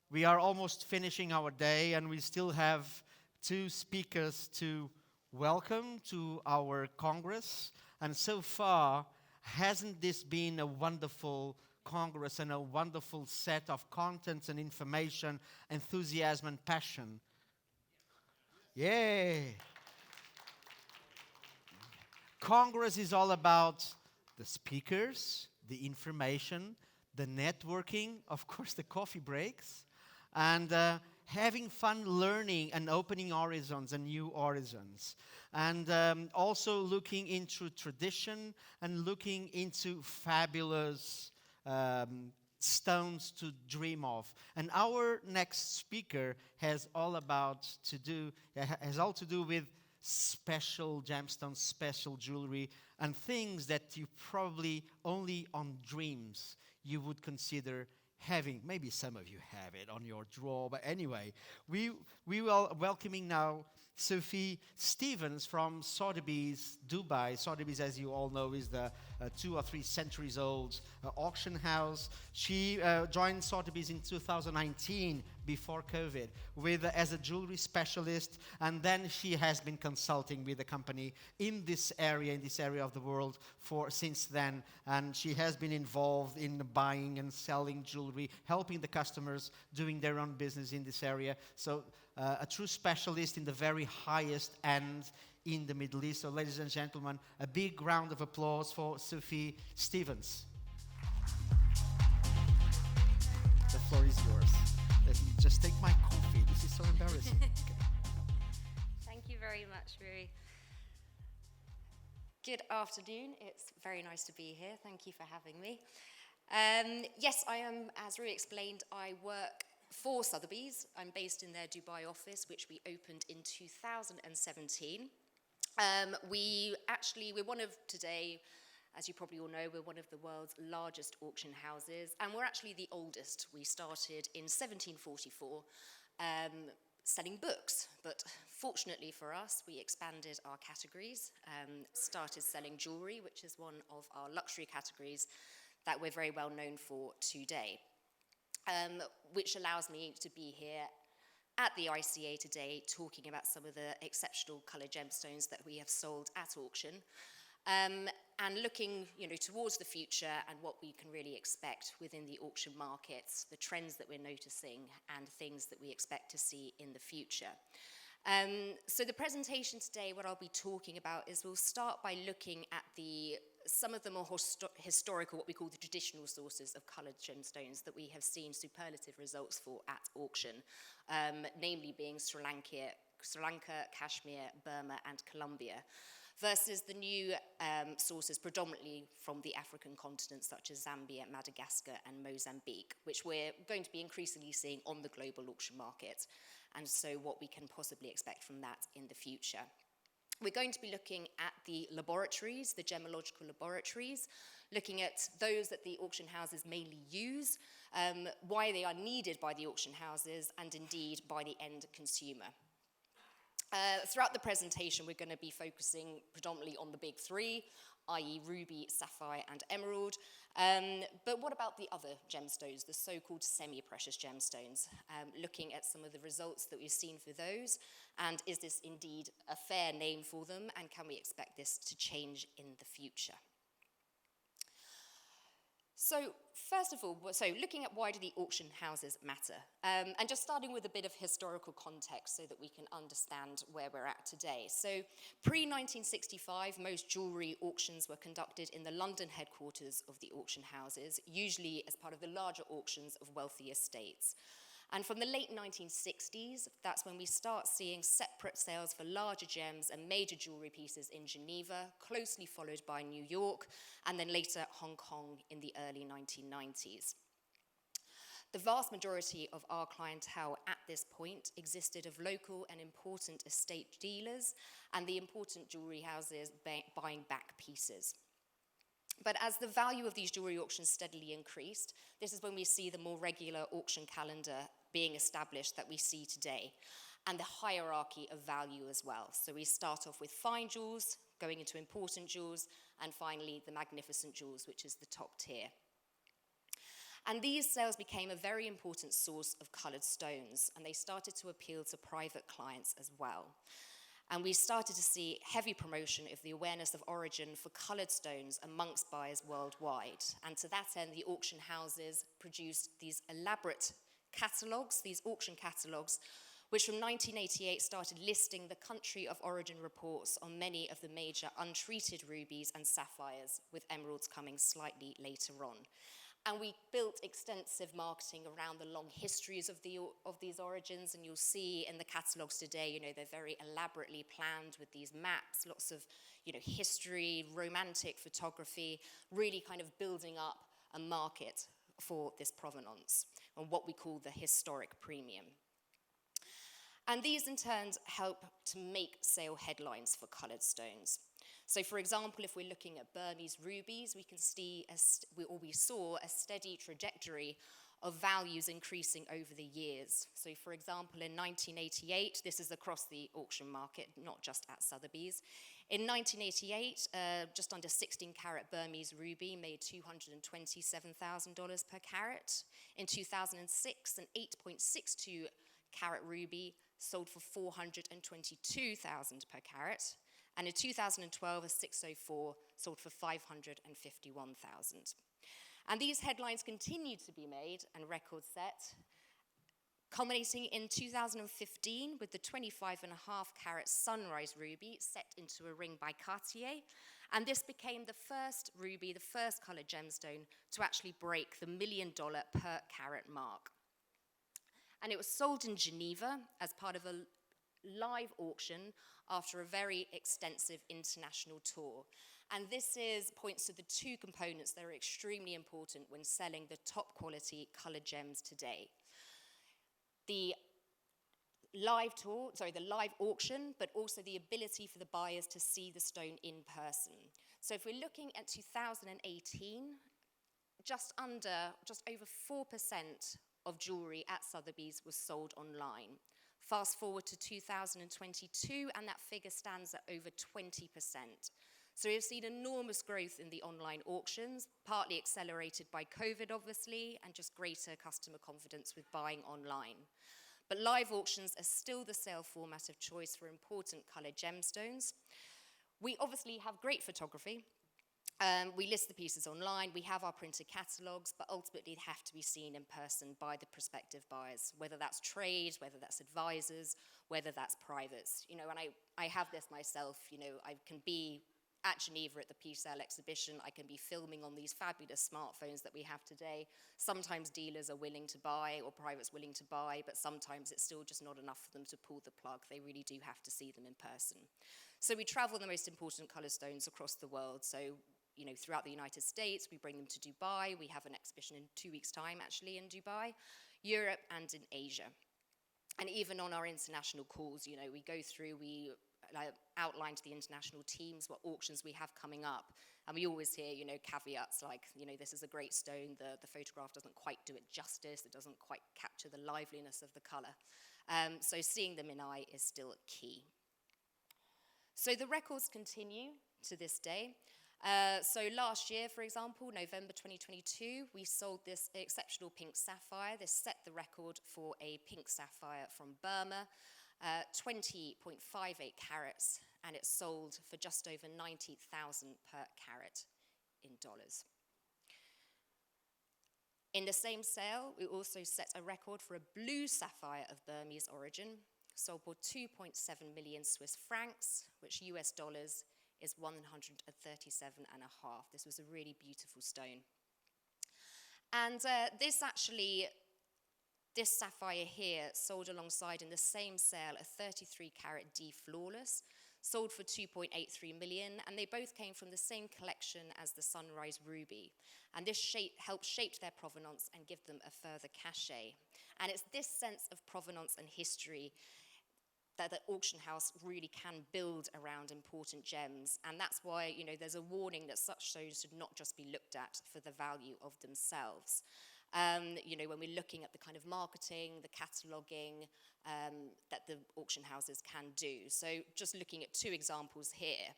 We are almost finishing our day, and we still have two speakers to welcome to our Congress. And so far, hasn't this been a wonderful Congress and a wonderful set of contents and information, enthusiasm and passion? Yay! Congress is all about the speakers, the information, the networking, of course, the coffee breaks, and having fun learning and opening horizons and new horizons. And also looking into tradition and looking into fabulous stones to dream of. And our next speaker has all to do with special gemstones, special jewelry, and things that you probably only on dreams you would consider having. Maybe some of you have it on your drawer, but anyway, we are welcoming now Sophie Stevens from Sotheby's, Dubai. Sotheby's, as you all know, is the 2 or 3 centuries old auction house. She joined Sotheby's in 2019, before COVID, as a jewellery specialist, and then she has been consulting with the company in this area of the world since then, and she has been involved in buying and selling jewellery, helping the customers doing their own business in this area. So a true specialist in the very highest end in the Middle East. So ladies and gentlemen, a big round of applause for Sophie Stevens. The floor is yours. Let me just take my coffee. This is so embarrassing. Okay. Thank you very much, Rui. Good afternoon. It's very nice to be here. Thank you for having me. Yes, I am, as Rui explained, I work for Sotheby's. I'm based in their Dubai office, which we opened in 2017. We're one of today, as you probably all know, we're one of the world's largest auction houses, and we're actually the oldest. We started in 1744 selling books, but fortunately for us, we expanded our categories, started selling jewellery, which is one of our luxury categories that we're very well known for today, which allows me to be here at the ICA today talking about some of the exceptional coloured gemstones that we have sold at auction. And looking, towards the future and what we can really expect within the auction markets, the trends that we're noticing, and things that we expect to see in the future. So the presentation today, what I'll be talking about is we'll start by looking at some of the more historical, what we call the traditional sources of coloured gemstones that we have seen superlative results for at auction, namely being Sri Lanka, Kashmir, Burma, and Colombia, versus the new sources predominantly from the African continent, such as Zambia, Madagascar, and Mozambique, which we're going to be increasingly seeing on the global auction market, and so what we can possibly expect from that in the future. We're going to be looking at the laboratories, the gemological laboratories, looking at those that the auction houses mainly use, why they are needed by the auction houses, and indeed by the end consumer. Throughout the presentation, we're going to be focusing predominantly on the big three, i.e. ruby, sapphire, and emerald. But what about the other gemstones, the so-called semi-precious gemstones? Looking at some of the results that we've seen for those, and is this indeed a fair name for them, and can we expect this to change in the future? So first of all, looking at why do the auction houses matter? And just starting with a bit of historical context so that we can understand where we're at today. So pre-1965, most jewellery auctions were conducted in the London headquarters of the auction houses, usually as part of the larger auctions of wealthy estates. And from the late 1960s, that's when we start seeing separate sales for larger gems and major jewellery pieces in Geneva, closely followed by New York, and then later Hong Kong in the early 1990s. The vast majority of our clientele at this point existed of local and important estate dealers and the important jewellery houses buying back pieces. But as the value of these jewellery auctions steadily increased, this is when we see the more regular auction calendar being established that we see today, and the hierarchy of value as well. So we start off with fine jewels, going into important jewels, and finally the magnificent jewels, which is the top tier. And these sales became a very important source of coloured stones, and they started to appeal to private clients as well. And we started to see heavy promotion of the awareness of origin for coloured stones amongst buyers worldwide. And to that end, the auction houses produced these elaborate catalogues, these auction catalogues, which from 1988 started listing the country of origin reports on many of the major untreated rubies and sapphires, with emeralds coming slightly later on. And we built extensive marketing around the long histories of these origins, and you'll see in the catalogues today, they're very elaborately planned with these maps, lots of, history, romantic photography, really kind of building up a market for this provenance, and what we call the historic premium. And these in turn help to make sale headlines for coloured stones. So for example, if we're looking at Burmese rubies, we can see, we saw a steady trajectory of values increasing over the years. So for example, in 1988, this is across the auction market, not just at Sotheby's. In 1988, just under 16-carat Burmese ruby made $227,000 per carat. In 2006, an 8.62-carat ruby sold for $422,000 per carat. And in 2012, a 604 sold for $551,000. And these headlines continued to be made and records set, culminating in 2015 with the 25.5-carat Sunrise ruby set into a ring by Cartier. And this became the first ruby, the first coloured gemstone to actually break the $1 million per carat mark. And it was sold in Geneva as part of a live auction after a very extensive international tour. And this points to the two components that are extremely important when selling the top quality coloured gems today. The live auction, but also the ability for the buyers to see the stone in person. So if we're looking at 2018, just over 4% of jewellery at Sotheby's was sold online. Fast forward to 2022, and that figure stands at over 20%. So we've seen enormous growth in the online auctions, partly accelerated by COVID, obviously, and just greater customer confidence with buying online. But live auctions are still the sale format of choice for important coloured gemstones. We obviously have great photography. We list the pieces online, we have our printed catalogues, but ultimately they have to be seen in person by the prospective buyers, whether that's trade, whether that's advisors, whether that's privates. And I have this myself, I can be at Geneva at the P-Sale exhibition, I can be filming on these fabulous smartphones that we have today. Sometimes dealers are willing to buy or privates willing to buy, but sometimes it's still just not enough for them to pull the plug. They really do have to see them in person. So we travel the most important colour stones across the world. So throughout the United States, we bring them to Dubai. We have an exhibition in 2 weeks' time, actually, in Dubai, Europe, and in Asia. And even on our international calls, we go through, we outline to the international teams what auctions we have coming up. And we always hear, caveats like, this is a great stone, the photograph doesn't quite do it justice, it doesn't quite capture the liveliness of the colour. So seeing them in eye is still key. So the records continue to this day. So last year, for example, November 2022, we sold this exceptional pink sapphire. This set the record for a pink sapphire from Burma, 20.58 carats, and it sold for just over $90,000 per carat in dollars. In the same sale, we also set a record for a blue sapphire of Burmese origin, sold for 2.7 million Swiss francs, which US dollars is 137.5. This was a really beautiful stone. And this sapphire here sold alongside in the same sale a 33-carat D flawless, sold for 2.83 million, and they both came from the same collection as the Sunrise ruby. And this helped shape their provenance and give them a further cachet. And it's this sense of provenance and history that the auction house really can build around important gems. And that's why, there's a warning that such stones should not just be looked at for the value of themselves. When we're looking at the kind of marketing, the cataloguing that the auction houses can do. So just looking at two examples here.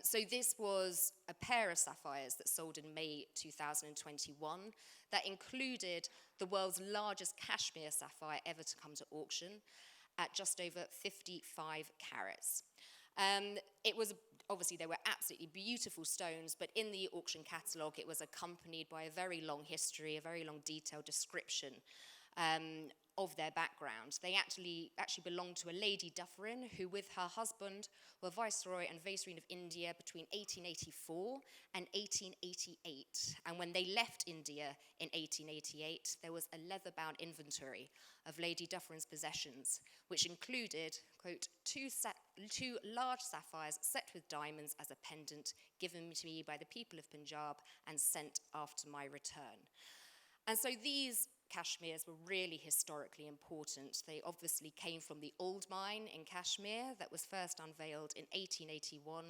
So this was a pair of sapphires that sold in May 2021 that included the world's largest cashmere sapphire ever to come to auction at just over 55 carats. It was obviously, they were absolutely beautiful stones, but in the auction catalogue it was accompanied by a very long history, a very long detailed description of their background. They actually belonged to a Lady Dufferin who, with her husband, were Viceroy and Viceroy of India between 1884 and 1888. And when they left India in 1888, there was a leather-bound inventory of Lady Dufferin's possessions, which included, quote, two large sapphires set with diamonds as a pendant given to me by the people of Punjab and sent after my return. And so these cashmeres were really historically important. They obviously came from the old mine in Kashmir that was first unveiled in 1881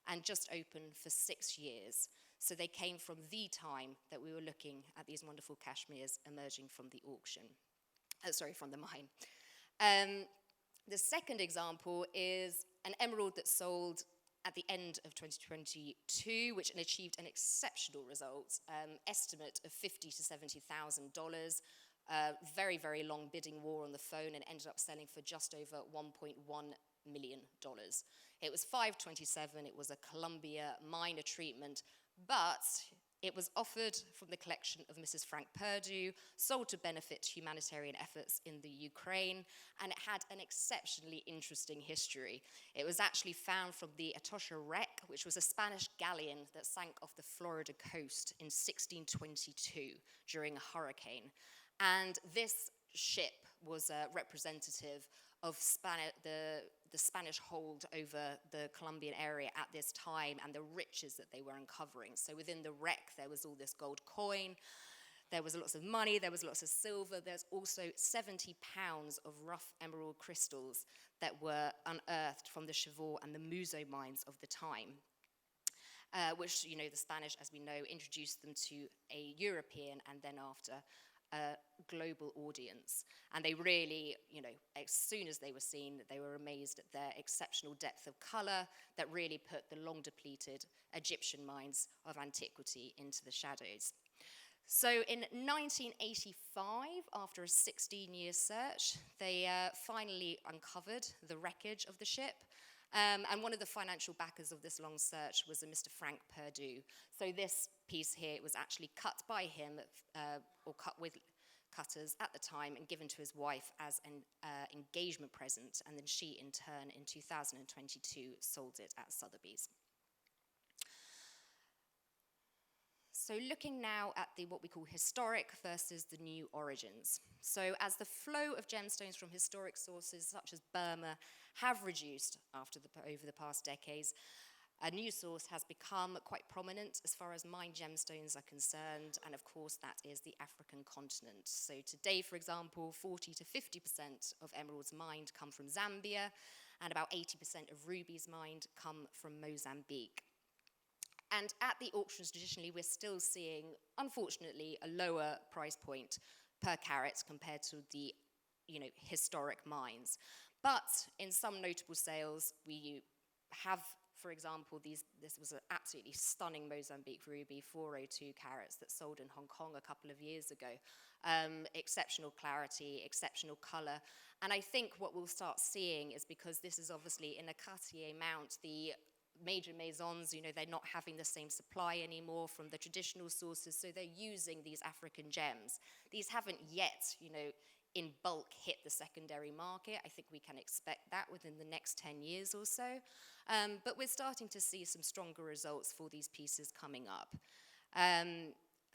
and just open for 6 years. So they came from the time that we were looking at these wonderful cashmeres emerging from the auction. From the mine. The second example is an emerald that sold at the end of 2022, which achieved an exceptional result, estimate of $50,000 to $70,000. Very, very long bidding war on the phone, and ended up selling for just over $1.1 million. It was 527, it was a Columbia minor treatment, but it was offered from the collection of Mrs. Frank Perdue, sold to benefit humanitarian efforts in the Ukraine, and it had an exceptionally interesting history. It was actually found from the Atocha wreck, which was a Spanish galleon that sank off the Florida coast in 1622 during a hurricane. And this ship was representative of the Spanish hold over the Colombian area at this time and the riches that they were uncovering. So within the wreck, there was all this gold coin, there was lots of money, there was lots of silver, there's also 70 pounds of rough emerald crystals that were unearthed from the Chivor and the Muso mines of the time. Which, you know, the Spanish, as we know, introduced them to a European and then after a global audience. And they really, you know, as soon as they were seen, they were amazed at their exceptional depth of color that really put the long depleted Egyptian mines of antiquity into the shadows. So in 1985, after a 16-year search, they finally uncovered the wreckage of the ship. And one of the financial backers of this long search was a Mr. Frank Perdue. So this piece here was actually cut by him, or cut with cutters at the time, and given to his wife as an engagement present, and then she, in turn, in 2022, sold it at Sotheby's. So looking now at what we call historic versus the new origins. So as the flow of gemstones from historic sources such as Burma have reduced over the past decades, a new source has become quite prominent as far as mined gemstones are concerned, and of course that is the African continent. So today, for example, 40 to 50% of emeralds mined come from Zambia, and about 80% of rubies mined come from Mozambique. And at the auctions, traditionally, we're still seeing, unfortunately, a lower price point per carat compared to the, you know, historic mines. But in some notable sales, we have, for example, this was an absolutely stunning Mozambique ruby, 402 carats, that sold in Hong Kong a couple of years ago. Exceptional clarity, exceptional color. And I think what we'll start seeing is, because this is obviously in a Cartier mount, the major maisons, you know, they're not having the same supply anymore from the traditional sources, so they're using these African gems. These haven't yet, you know, in bulk hit the secondary market. I think we can expect that within the next 10 years or so. But we're starting to see some stronger results for these pieces coming up.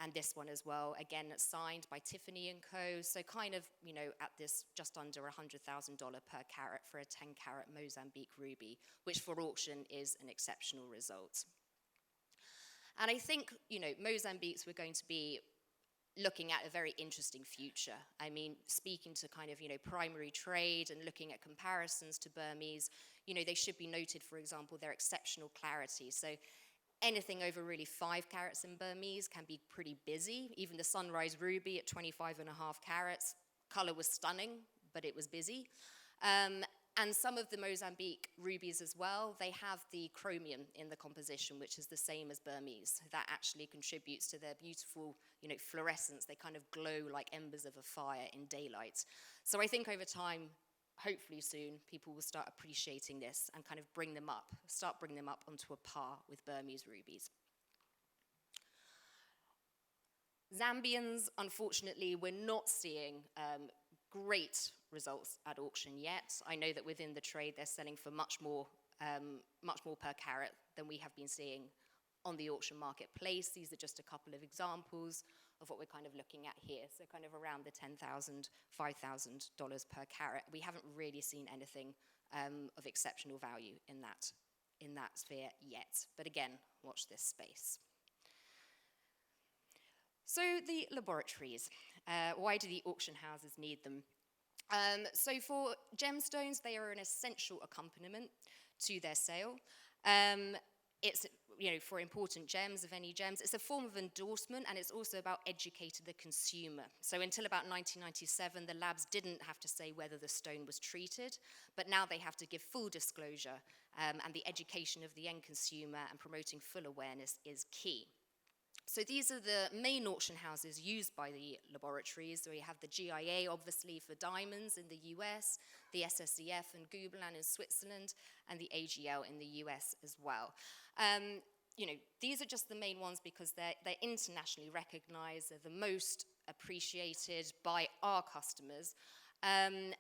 And this one as well, again, signed by Tiffany & Co. So kind of, you know, at this just under $100,000 per carat for a 10-carat Mozambique ruby, which for auction is an exceptional result. And I think, you know, Mozambique's we're going to be looking at a very interesting future. I mean, speaking to kind of, you know, primary trade and looking at comparisons to Burmese, you know, they should be noted, for example, their exceptional clarity. So anything over really 5 carats in Burmese can be pretty busy. Even the Sunrise Ruby at 25.5 carats, color was stunning, but it was busy. And some of the Mozambique rubies as well, they have the chromium in the composition, which is the same as Burmese. That actually contributes to their beautiful, fluorescence. They kind of glow like embers of a fire in daylight. So I think over time, hopefully soon, people will start appreciating this and kind of start bringing them up onto a par with Burmese rubies. Zambians, unfortunately, we're not seeing great results at auction yet. I know that within the trade, they're selling for much more per carat than we have been seeing on the auction marketplace. These are just a couple of examples of what we're kind of looking at here. So kind of around the $10,000, $5,000 per carat. We haven't really seen anything of exceptional value in that sphere yet. But again, watch this space. So the laboratories, why do the auction houses need them? So for gemstones, they are an essential accompaniment to their sale. It's, for important gems, of any gems, it's a form of endorsement, and it's also about educating the consumer. So until about 1997, the labs didn't have to say whether the stone was treated, but now they have to give full disclosure, and the education of the end consumer and promoting full awareness is key. So these are the main auction houses used by the laboratories. So we have the GIA, obviously, for diamonds in the US, the SSEF and Gubelin in Switzerland, and the AGL in the US as well. These are just the main ones because they're internationally recognized. They're the most appreciated by our customers. And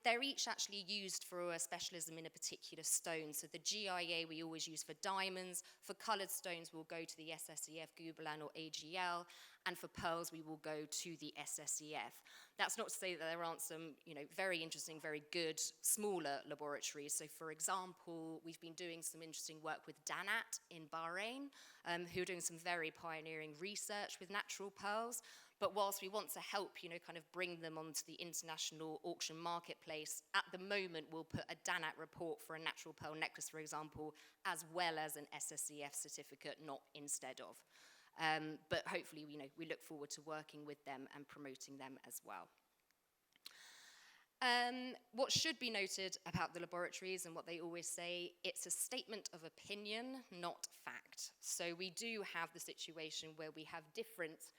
they're each actually used for a specialism in a particular stone. So the GIA we always use for diamonds. For coloured stones, we'll go to the SSEF, Gubelin, or AGL. And for pearls, we will go to the SSEF. That's not to say that there aren't some, very interesting, very good, smaller laboratories. So for example, we've been doing some interesting work with Danat in Bahrain, who are doing some very pioneering research with natural pearls. But whilst we want to help, kind of bring them onto the international auction marketplace, at the moment we'll put a Danat report for a natural pearl necklace, for example, as well as an SSEF certificate, not instead of. But hopefully, we look forward to working with them and promoting them as well. What should be noted about the laboratories and what they always say, it's a statement of opinion, not fact. So we do have the situation where we have different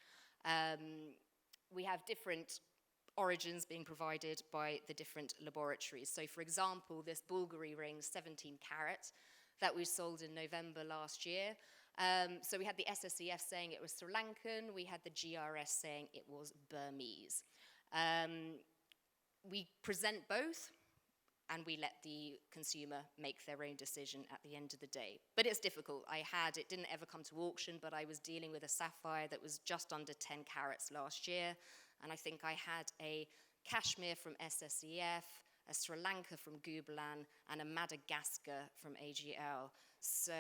origins being provided by the different laboratories. So for example, this Bulgari ring, 17 carat, that we sold in November last year. So we had the SSEF saying it was Sri Lankan, we had the GRS saying it was Burmese. We present both, and we let the consumer make their own decision at the end of the day. But it's difficult. It didn't ever come to auction, but I was dealing with a sapphire that was just under 10 carats last year, and I think I had a Kashmir from SSEF, a Sri Lanka from Gubelin, and a Madagascar from AGL. So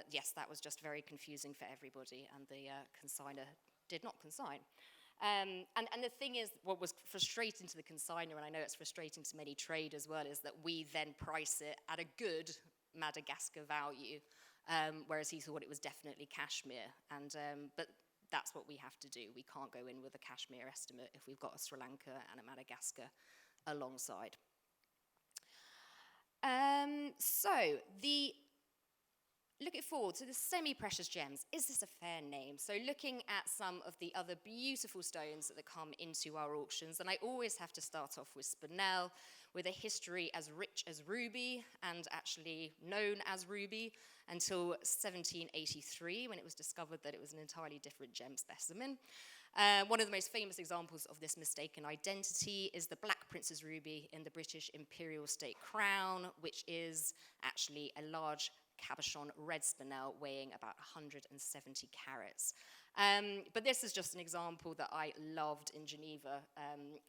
yes, that was just very confusing for everybody, and the consignor did not consign. And the thing is, what was frustrating to the consignor, and I know it's frustrating to many trade as well, is that we then price it at a good Madagascar value, whereas he thought it was definitely Kashmir. But that's what we have to do. We can't go in with a Kashmir estimate if we've got a Sri Lanka and a Madagascar alongside. Looking forward to the semi-precious gems, is this a fair name? So looking at some of the other beautiful stones that come into our auctions, and I always have to start off with Spinel, with a history as rich as ruby, and actually known as ruby, until 1783, when it was discovered that it was an entirely different gem specimen. One of the most famous examples of this mistaken identity is the Black Prince's ruby in the British Imperial State Crown, which is actually a large cabochon red spinel weighing about 170 carats. But this is just an example that I loved in Geneva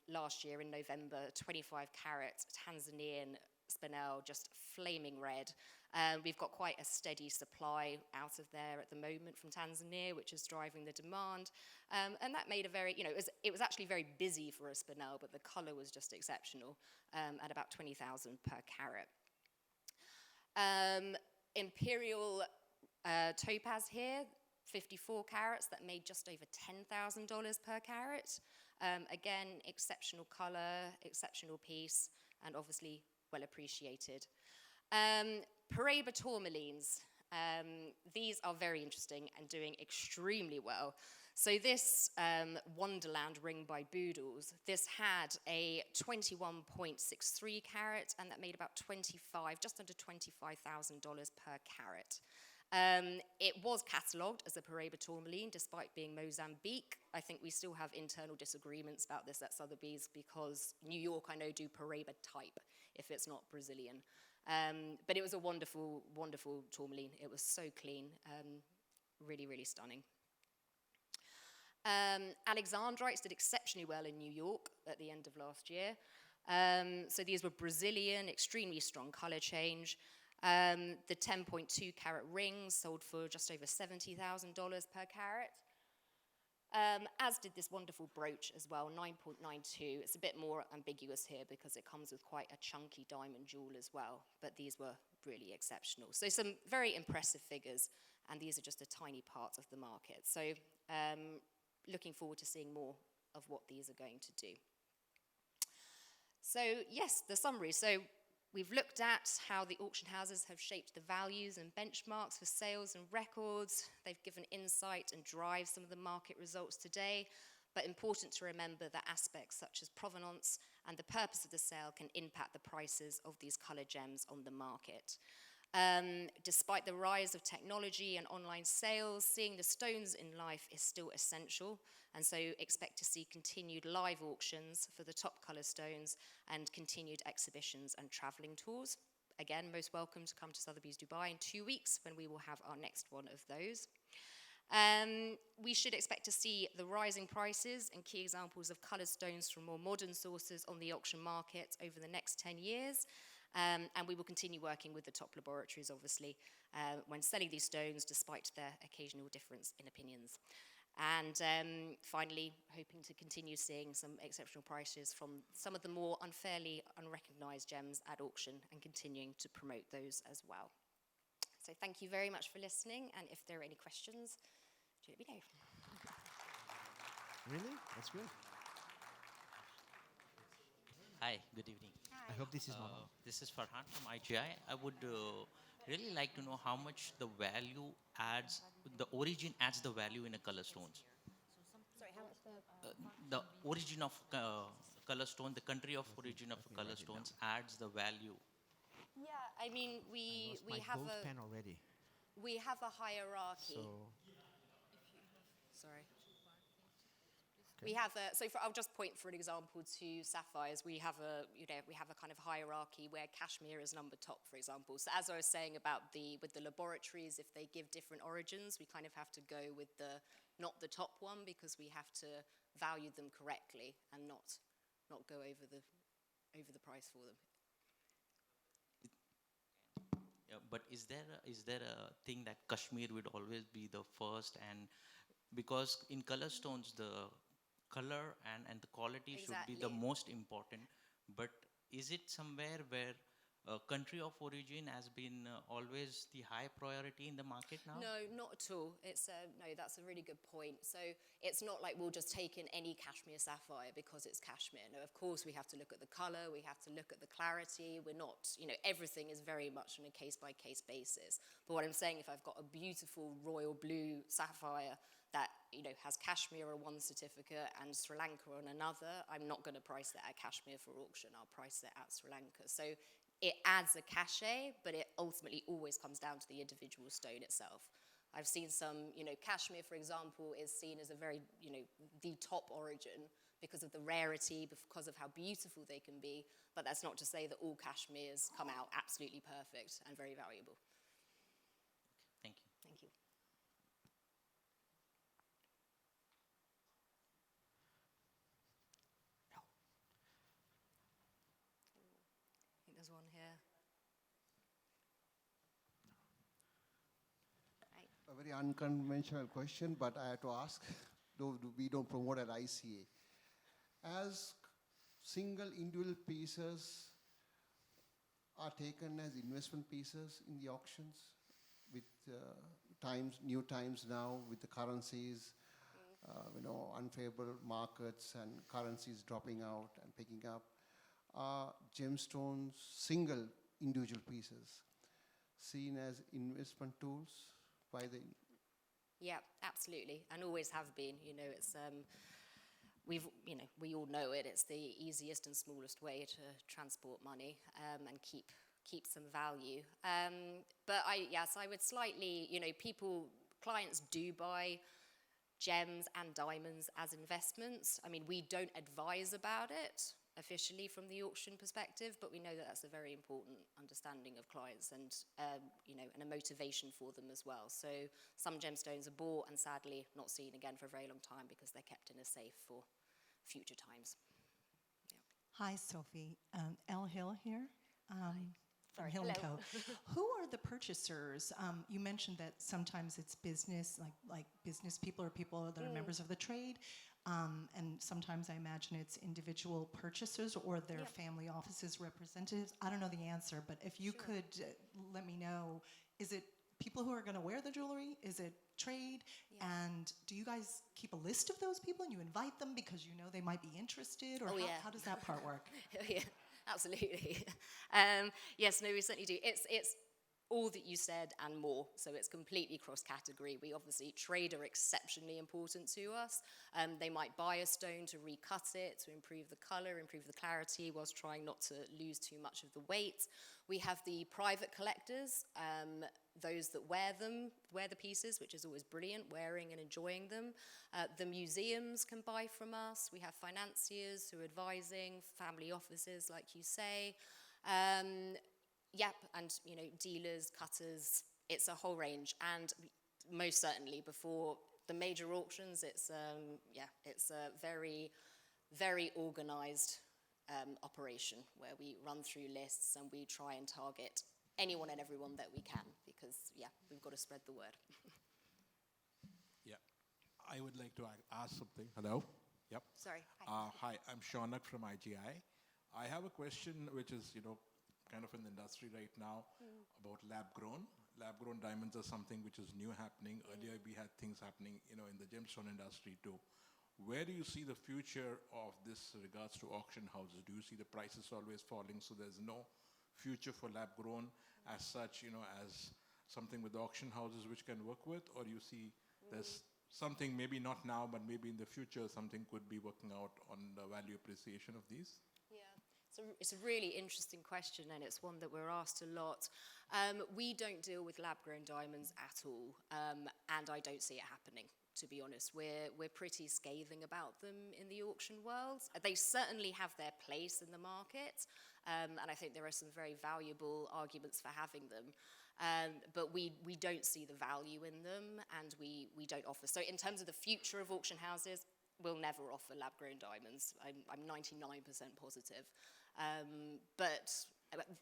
last year in November, 25 carat Tanzanian spinel, just flaming red. We've got quite a steady supply out of there at the moment from Tanzania, which is driving the demand. And that made a very, it was actually very busy for a spinel, but the color was just exceptional at about 20,000 per carat. Imperial topaz here, 54 carats, that made just over $10,000 per carat. Again, exceptional color, exceptional piece, and obviously well appreciated. Paraiba tourmalines. These are very interesting and doing extremely well. So this Wonderland ring by Boodles, this had a 21.63 carat, and that made about just under $25,000 per carat. It was catalogued as a Paraiba tourmaline, despite being Mozambique. I think we still have internal disagreements about this at Sotheby's, because New York, I know, do Paraiba type, if it's not Brazilian. But it was a wonderful, wonderful tourmaline. It was so clean, really, really stunning. Alexandrites did exceptionally well in New York at the end of last year. So these were Brazilian, extremely strong color change. The 10.2 carat rings sold for just over $70,000 per carat. As did this wonderful brooch as well, 9.92. It's a bit more ambiguous here because it comes with quite a chunky diamond jewel as well, but these were really exceptional. So some very impressive figures, and these are just a tiny part of the market. So looking forward to seeing more of what these are going to do. So yes, the summary. So we've looked at how the auction houses have shaped the values and benchmarks for sales and records. They've given insight and drive some of the market results today. But important to remember that aspects such as provenance and the purpose of the sale can impact the prices of these colored gems on the market. Despite the rise of technology and online sales, seeing the stones in life is still essential, and so expect to see continued live auctions for the top color stones and continued exhibitions and traveling tours. Again, most welcome to come to Sotheby's Dubai in 2 weeks when we will have our next one of those. We should expect to see the rising prices and key examples of colored stones from more modern sources on the auction market over the next 10 years. And we will continue working with the top laboratories, obviously, when selling these stones, despite their occasional difference in opinions. And finally, hoping to continue seeing some exceptional prices from some of the more unfairly unrecognized gems at auction, and continuing to promote those as well. So thank you very much for listening, and if there are any questions, do let me know. Really? That's good. Hi, good evening. I hope this is normal. This is Farhan from ICA. I would really like to know how much the value adds, the origin adds the value in a color stones. Sorry, how much The origin of color stone, the country of origin of color stones adds the value. Yeah, I mean, I lost my gold pen already. we have a hierarchy. So Sorry. Okay. We have I'll just point for an example to sapphires. We have a kind of hierarchy where cashmere is number top, for example. So as I was saying about with the laboratories, if they give different origins, we kind of have to go with not the top one, because we have to value them correctly and not go over the price for them. Yeah, but is there a thing that Kashmir would always be the first? And because in color stones, the color and the quality should be the Exactly. most important, but is it somewhere where country of origin has been always the high priority in the market now? No, not at all. No, that's a really good point. So it's not like we'll just take in any cashmere sapphire because it's cashmere. No, of course we have to look at the color, we have to look at the clarity. We're not, everything is very much on a case-by-case basis. But what I'm saying, if I've got a beautiful royal blue sapphire that has cashmere on one certificate and Sri Lanka on another, I'm not going to price that at Kashmir for auction. I'll price it at Sri Lanka. So it adds a cachet, but it ultimately always comes down to the individual stone itself. I've seen some, cashmere, for example, is seen as a very, the top origin because of the rarity, because of how beautiful they can be. But that's not to say that all cashmeres come out absolutely perfect and very valuable. Thank you. Thank you. I think there's one here. A very unconventional question, but I have to ask, though we don't promote at ICA. As single individual pieces are taken as investment pieces in the auctions, with new times now, with the currencies, unfavorable markets and currencies dropping out and picking up, are gemstones single individual pieces seen as investment tools by the Yeah, absolutely, and always have been. You know, it's we all know it. It's the easiest and smallest way to transport money and keep some value. But I would slightly, clients do buy gems and diamonds as investments. I mean, we don't advise about it officially from the auction perspective, but we know that that's a very important understanding of clients and, and a motivation for them as well. So some gemstones are bought and sadly not seen again for a very long time because they're kept in a safe for future times. Hi, Sophie. Elle Hill here. From Hill Hello. & Co. Who are the purchasers? You mentioned that sometimes it's business, like business people or people that are members of the trade, and sometimes I imagine it's individual purchasers or their family offices representatives. I don't know the answer, but if you could let me know, is it people who are going to wear the jewelry? Is it trade? And do you guys keep a list of those people and you invite them because you know they might be interested? Or how does that part work? Yeah, absolutely. Yes, no, we certainly do. It's all that you said and more, so it's completely cross-category. We obviously, trade are exceptionally important to us. They might buy a stone to recut it, to improve the color, improve the clarity, whilst trying not to lose too much of the weight. We have the private collectors, those that wear the pieces, which is always brilliant, wearing and enjoying them. The museums can buy from us. We have financiers who are advising, family offices, like you say. And dealers, cutters, it's a whole range. And most certainly before the major auctions, it's a very, very organized operation where we run through lists and we try and target anyone and everyone that we can because, we've got to spread the word. Yeah, I would like to ask something. Hello? Yep. Sorry. Hi. Hi, I'm Shaunak from ICA. I have a question which is, kind of in the industry right now about lab-grown. Lab-grown diamonds are something which is new happening. Earlier we had things happening, in the gemstone industry too. Where do you see the future of this regards to auction houses? Do you see the prices always falling so there's no future for lab-grown as such, as something with auction houses which can work with? Or do you see there's something, maybe not now, but maybe in the future, something could be working out on the value appreciation of these? It's a really interesting question, and it's one that we're asked a lot. We don't deal with lab-grown diamonds at all, and I don't see it happening, to be honest. We're pretty scathing about them in the auction world. They certainly have their place in the market, and I think there are some very valuable arguments for having them. But we don't see the value in them, and we don't offer. So in terms of the future of auction houses, we'll never offer lab-grown diamonds. I'm 99% positive. But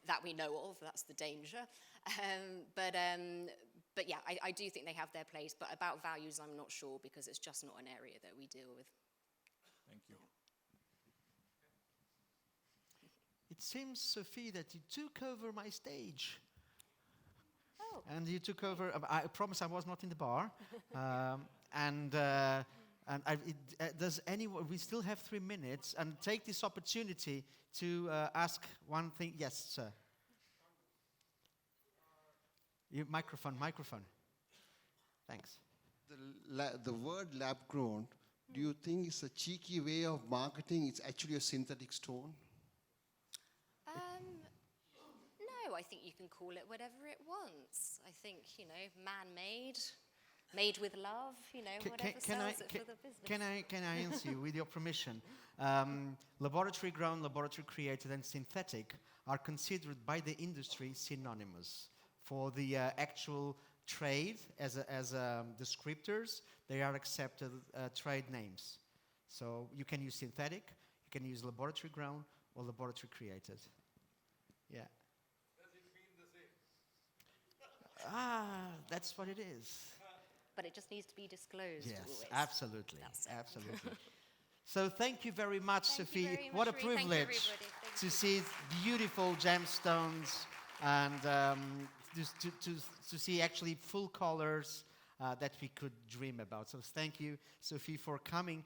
that we know of, that's the danger. But I do think they have their place, but about values I'm not sure because it's just not an area that we deal with. Thank you. It seems, Sophie, that you took over my stage. Oh. And you took over, I promise I was not in the bar. Does anyone, we still have 3 minutes, and take this opportunity to ask one thing. Yes, sir. Microphone. Thanks. The word lab-grown, do you think it's a cheeky way of marketing? It's actually a synthetic stone? No, I think you can call it whatever it wants. I think, man-made, made with love, whatever sells it for the business. Can I answer you with your permission? Laboratory grown, laboratory created, and synthetic are considered by the industry synonymous. For the actual trade as descriptors, they are accepted trade names. So you can use synthetic, you can use laboratory grown or laboratory created. Yeah. Does it mean the same? That's what it is. But it just needs to be disclosed Yes, always. absolutely. That's it. Absolutely. So thank you very much, Thank you Sophie. very What a much, Rui. Thank you, privilege everybody. Thank to you. see beautiful gemstones and to see actually full colors that we could dream about. So thank you, Sophie, for coming.